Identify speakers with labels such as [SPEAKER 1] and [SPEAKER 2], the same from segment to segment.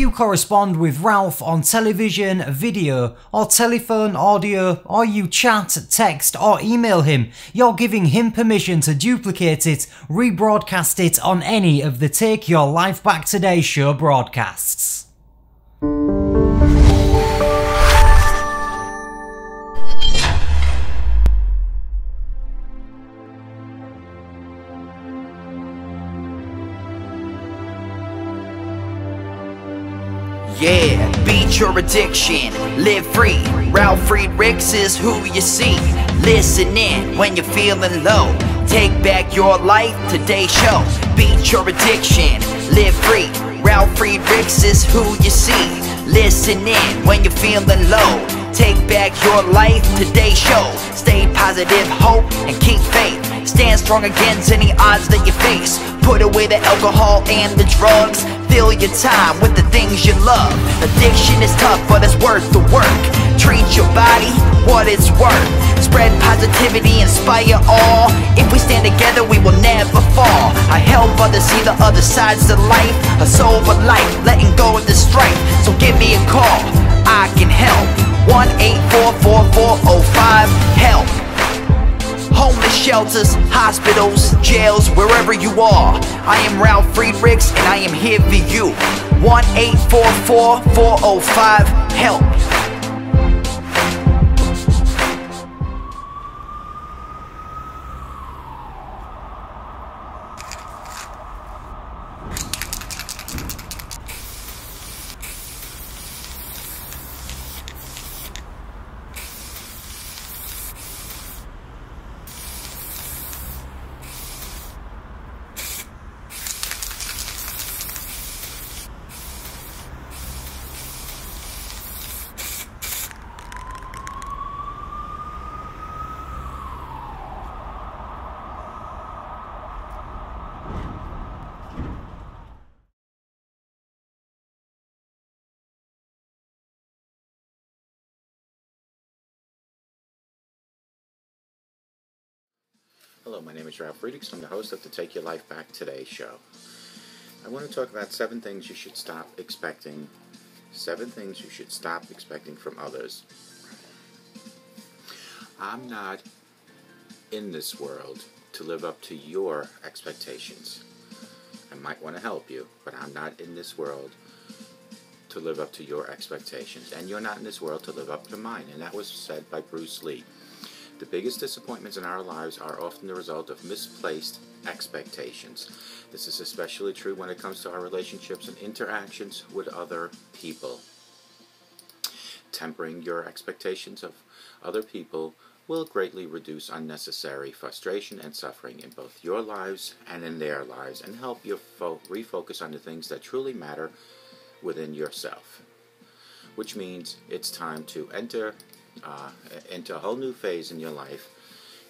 [SPEAKER 1] you correspond with Ralph on television, video, or telephone, audio, or you chat, text, or email him, you're giving him permission to duplicate it, rebroadcast it on any of the Take Your Life Back Today show broadcasts.
[SPEAKER 2] Yeah, beat your addiction, live free. Ralf Friedrichs is who you see. Listen in when you're feeling low. Take back your life, today's show. Beat your addiction, live free. Ralf Friedrichs is who you see. Listen in when you're feeling low. Take back your life, today's show. Stay positive, hope, and keep faith. Stand strong against any odds that you face. Put away the alcohol and the drugs. Fill your time with the things you love. Addiction is tough, but it's worth the work. Treat your body what it's worth. Spread positivity, inspire all. If we stand together, we will never fall. I help others see the other sides of life. A sober life, letting go of the strife. So give me a call, I can help. 1-844-4405-HELP. Homeless shelters, hospitals, jails, wherever you are. I am Ralf Friedrichs and I am here for you. 1-844-405-HELP.
[SPEAKER 3] Hello, my name is Ralffriedrichs. I'm the host of the Take Your Life Back Today show. I want to talk about 7 things you should stop expecting. 7 things you should stop expecting from others. I'm not in this world to live up to your expectations. I might want to help you, but I'm not in this world to live up to your expectations. And you're not in this world to live up to mine. And that was said by Bruce Lee. The biggest disappointments in our lives are often the result of misplaced expectations. This is especially true when it comes to our relationships and interactions with other people. Tempering your expectations of other people will greatly reduce unnecessary frustration and suffering in both your lives and in their lives, and help you refocus on the things that truly matter within yourself. Which means it's time to enter into a whole new phase in your life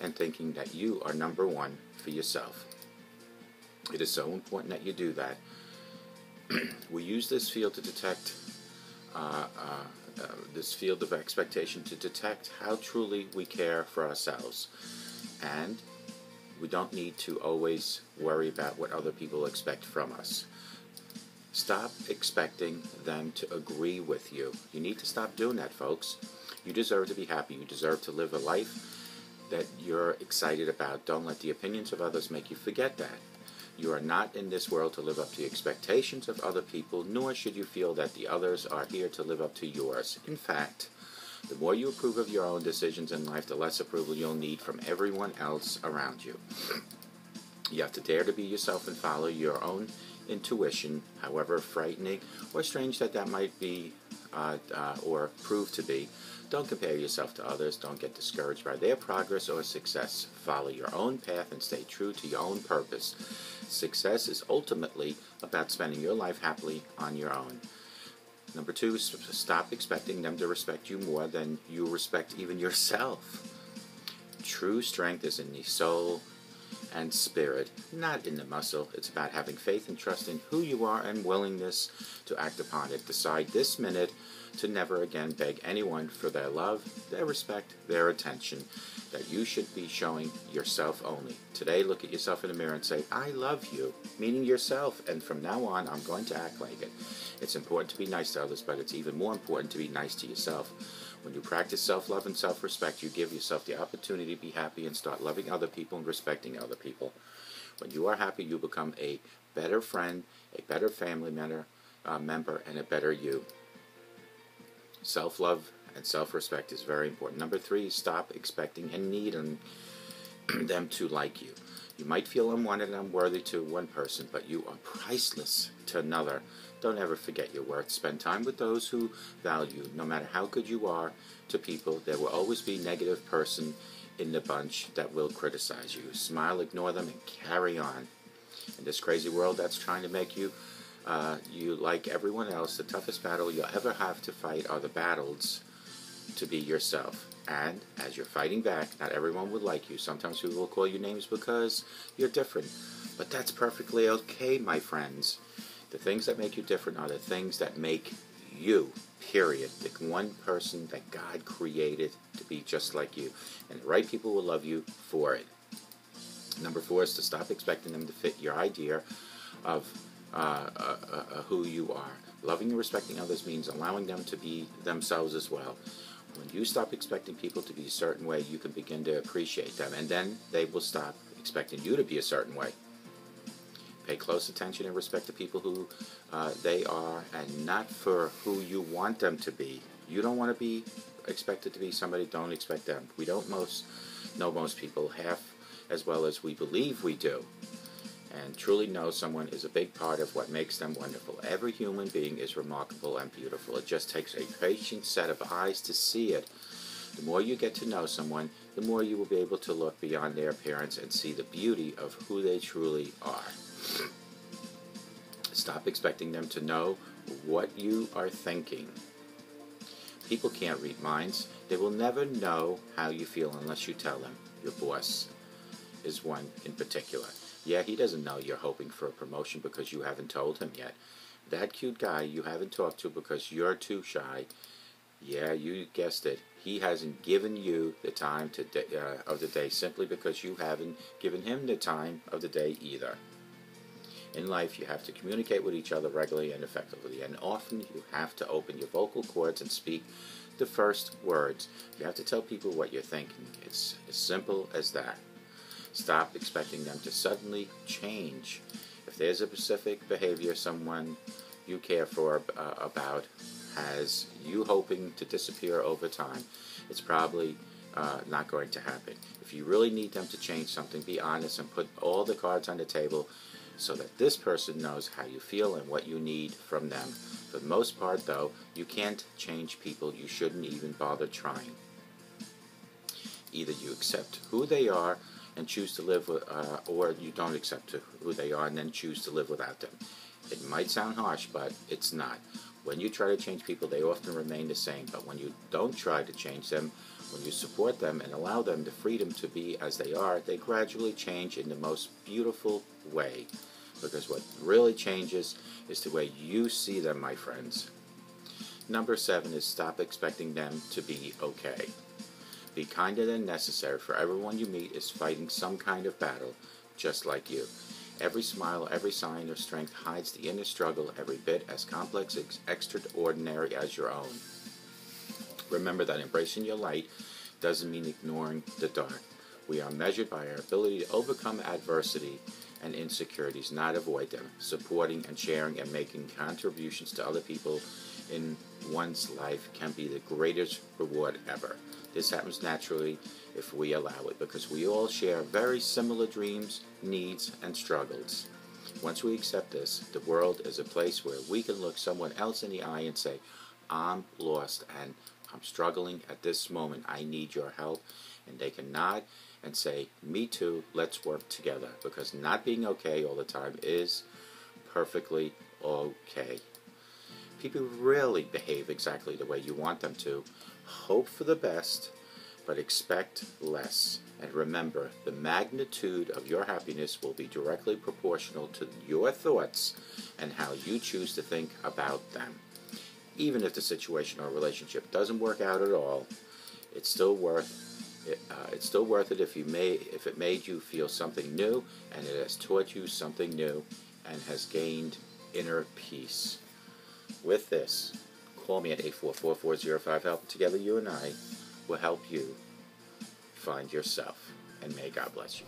[SPEAKER 3] and thinking that you are number one for yourself. It is so important that you do that. We use this field to detect this field of expectation to detect how truly we care for ourselves, and we don't need to always worry about what other people expect from us. Stop expecting them to agree with you. You need to stop doing that, folks. You deserve to be happy. You deserve to live a life that you're excited about. Don't let the opinions of others make you forget that. You are not in this world to live up to the expectations of other people, nor should you feel that the others are here to live up to yours. In fact, the more you approve of your own decisions in life, the less approval you'll need from everyone else around you. You have to dare to be yourself and follow your own intuition, however frightening or strange that might be or prove to be. Don't compare yourself to others. Don't get discouraged by their progress or success. Follow your own path and stay true to your own purpose. Success is ultimately about spending your life happily on your own. Number 2, stop expecting them to respect you more than you respect even yourself. True strength is in the soul and spirit, not in the muscle. It's about having faith and trust in who you are and willingness to act upon it. Decide this minute to never again beg anyone for their love, their respect, their attention, that you should be showing yourself only. Today, look at yourself in the mirror and say, I love you, meaning yourself, and from now on, I'm going to act like it. It's important to be nice to others, but it's even more important to be nice to yourself. When you practice self-love and self-respect, you give yourself the opportunity to be happy and start loving other people and respecting other people. When you are happy, you become a better friend, a better family member, and a better you. Self-love and self-respect is very important. Number 3, stop expecting and needing them to like you. You might feel unwanted and unworthy to one person, but you are priceless to another. Don't ever forget your worth. Spend time with those who value you. No matter how good you are to people, there will always be a negative person in the bunch that will criticize you. Smile, ignore them, and carry on. In this crazy world that's trying to make you like everyone else, the toughest battle you'll ever have to fight are the battles to be yourself. And as you're fighting back, not everyone will like you. Sometimes people will call you names because you're different. But that's perfectly okay, my friends. The things that make you different are the things that make you, period. The one person that God created to be just like you. And the right people will love you for it. Number 4 is to stop expecting them to fit your idea of who you are. Loving and respecting others means allowing them to be themselves as well. When you stop expecting people to be a certain way, you can begin to appreciate them, and then they will stop expecting you to be a certain way. Pay close attention and respect the people who they are, and not for who you want them to be. You don't want to be expected to be somebody, don't expect them. We don't know most people half as well as we believe we do. And truly know someone is a big part of what makes them wonderful. Every human being is remarkable and beautiful. It just takes a patient set of eyes to see it. The more you get to know someone, the more you will be able to look beyond their appearance and see the beauty of who they truly are. Stop expecting them to know what you are thinking. People can't read minds. They will never know how you feel unless you tell them. Your boss is one in particular. Yeah, he doesn't know you're hoping for a promotion because you haven't told him yet. That cute guy you haven't talked to because you're too shy, yeah, you guessed it, he hasn't given you the time of the day simply because you haven't given him the time of the day either. In life, you have to communicate with each other regularly and effectively, and often you have to open your vocal cords and speak the first words. You have to tell people what you're thinking. It's as simple as that. Stop expecting them to suddenly change. If there's a specific behavior someone you care for about has you hoping to disappear over time, it's probably not going to happen. If you really need them to change something, be honest and put all the cards on the table so that this person knows how you feel and what you need from them. For the most part, though, you can't change people. You shouldn't even bother trying. Either you accept who they are and choose to live with, or you don't accept who they are and then choose to live without them. It might sound harsh, but it's not. When you try to change people, they often remain the same. But when you don't try to change them, when you support them and allow them the freedom to be as they are, they gradually change in the most beautiful way. Because what really changes is the way you see them, my friends. Number 7 is stop expecting them to be okay. Be kinder than necessary, for everyone you meet is fighting some kind of battle, just like you. Every smile, every sign of strength hides the inner struggle every bit as complex, extraordinary as your own. Remember that embracing your light doesn't mean ignoring the dark. We are measured by our ability to overcome adversity and insecurities, not avoid them. Supporting and sharing and making contributions to other people in one's life can be the greatest reward ever. This happens naturally if we allow it, because we all share very similar dreams, needs, and struggles. Once we accept this, the world is a place where we can look someone else in the eye and say, I'm lost and I'm struggling at this moment. I need your help. And they can nod and say, me too, let's work together. Because not being okay all the time is perfectly okay. People rarely behave exactly the way you want them to. Hope for the best, but expect less. And remember, the magnitude of your happiness will be directly proportional to your thoughts and how you choose to think about them. even if the situation or relationship doesn't work out at all, it's still worth it. If it made you feel something new, and it has taught you something new, and has gained inner peace. With this, call me at 844-405-HELP. Together, you and I will help you find yourself, and may God bless you.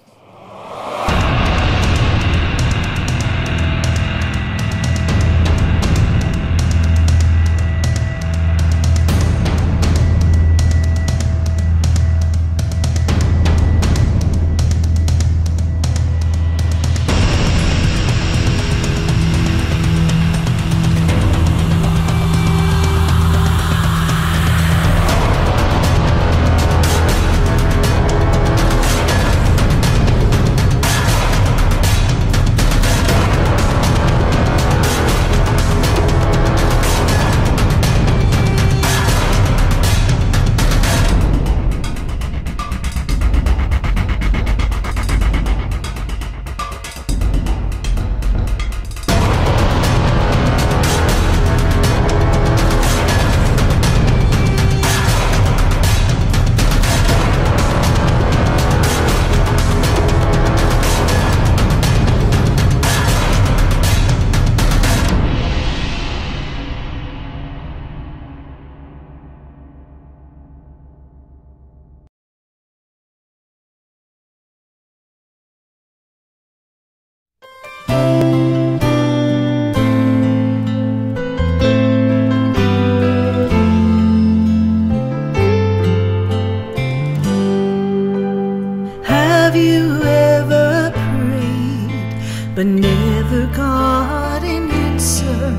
[SPEAKER 4] but never got an answer,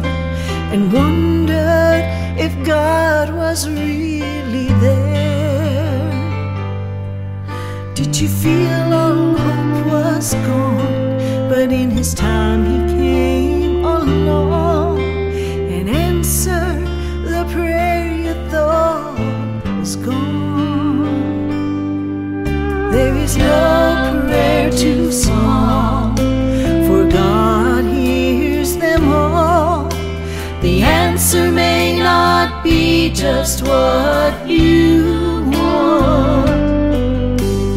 [SPEAKER 4] and wondered if God was really there? Did you feel all hope was gone, but in His time He came along and answered the prayer you thought was gone? There is no prayer too small, for God hears them all. The answer may not be just what you want,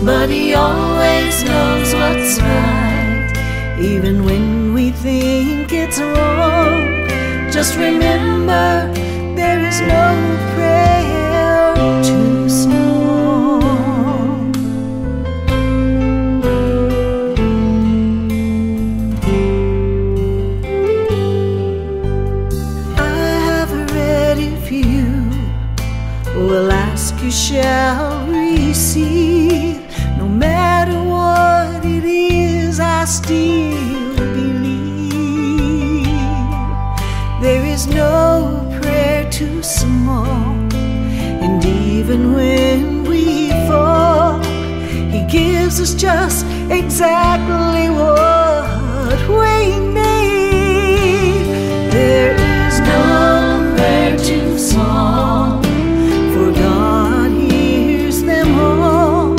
[SPEAKER 4] but He always knows what's right, even when we think it's wrong. Just remember, there is no prayer too small. Will ask, you shall receive. No matter what it is, I still believe. There is no prayer too small, and even when we fall, He gives us just exactly what we need. There is no prayer too small, for God hears them all.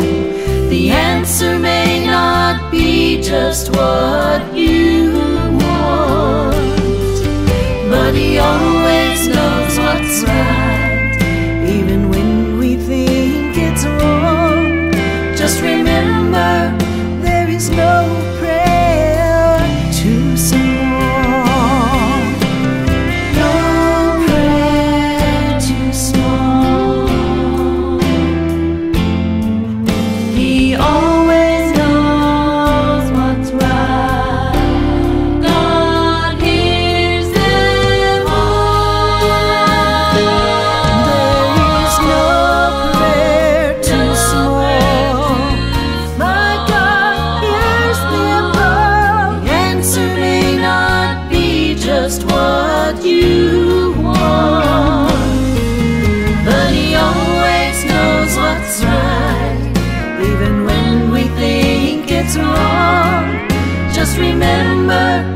[SPEAKER 4] The answer may not be just what you want, but He always knows what's right, even when we think it's wrong. Just remember, there is no prayer too small. No prayer too small. He always knows what's right. God hears them all. There is no prayer too small. My God hears them all. The answer may not be just what you want, but He always knows what's right, even when we think it's wrong. Just remember,